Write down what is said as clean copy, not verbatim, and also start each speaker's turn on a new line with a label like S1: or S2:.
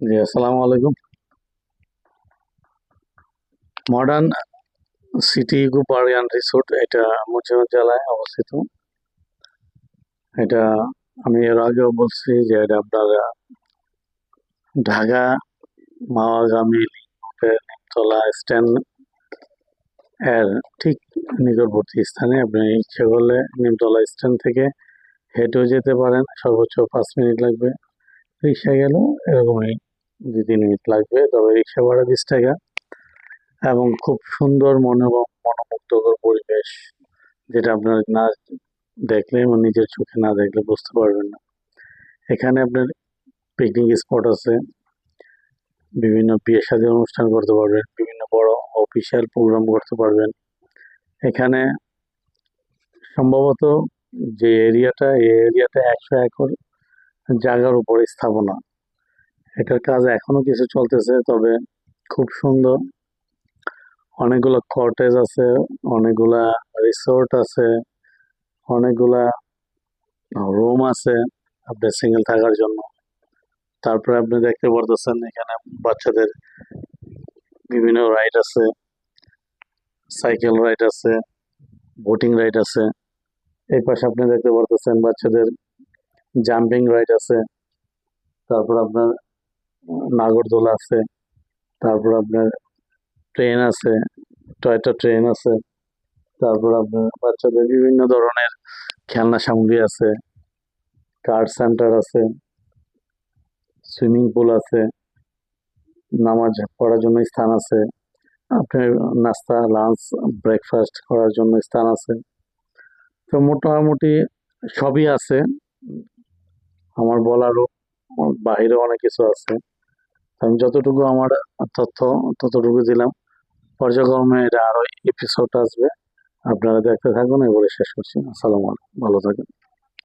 S1: জি, আসসালামু আলাইকুম। Modern city eco park and resort এটা মুন্সিগঞ্জ জেলায় অবস্থিত। এটা আমি এর আগেও বলছি যে এটা আপনারা ঢাকা মাওয়াগামী লিংকের নিমতলা স্ট্যান্ড এর ঠিক নিকটবর্তী স্থানে। আপনি ইচ্ছে করলে নিমতলা স্ট্যান্ড থেকে হেঁটেও যেতে পারেন, সর্বোচ্চ 5 মিনিট লাগবে। রিক্সা গেলেও এরকমই 2-3 মিনিট লাগবে, তবে রিক্সা ভাড়া 20 টাকা। এবং খুব সুন্দর মনোমুগ্ধকর পরিবেশ, যেটা আপনার না দেখলে এবং নিজের চোখে না দেখলে বুঝতে পারবেন না। এখানে আপনার পিকনিক স্পট আছে, বিভিন্ন বিয়ে শাদী অনুষ্ঠান করতে পারবেন, বিভিন্ন বড় অফিসিয়াল প্রোগ্রাম করতে পারবেন। এখানে সম্ভবত যে এরিয়াটা, এই এরিয়াটা 100 একর জায়গার উপরে স্থাপনা। এটার কাজ এখনো কিছু চলতেছে, তবে খুব সুন্দর। অনেকগুলো কটেজ আছে, অনেকগুলা রিসোর্ট আছে, অনেকগুলা রুম আছে আপনার সিঙ্গেল থাকার জন্য। তারপরে আপনি দেখতে পারতেছেন এখানে বাচ্চাদের বিভিন্ন রাইড আছে, সাইকেল রাইড আছে, বোটিং রাইড আছে। এই পাশে আপনি দেখতে পারতেছেন বাচ্চাদের জাম্পিং রাইড আছে। তারপর আপনার নাগরদোলা আছে। তারপর আপনার ট্রেন আছে, টয়টা ট্রেন আছে। তারপর আপনার বাচ্চাদের বিভিন্ন ধরনের খেলনা সামগ্রী আছে, কার সেন্টার আছে, সুইমিং পুল আছে, নামাজ পড়ার জন্য স্থান আছে, আপনার নাস্তা, লাঞ্চ, ব্রেকফাস্ট করার জন্য স্থান আছে। তো মোটামুটি সবই আছে। আমার বলারও বাহিরে অনেক কিছু আছে। আমি যতটুকু আমার তথ্য ততটুকু দিলাম। পর্যায়ক্রমে এটা আরো এপিসোড আসবে, আপনারা দেখতে থাকুন। এবারে শেষ করছি। আসসালামু আলাইকুম, ভালো থাকুন।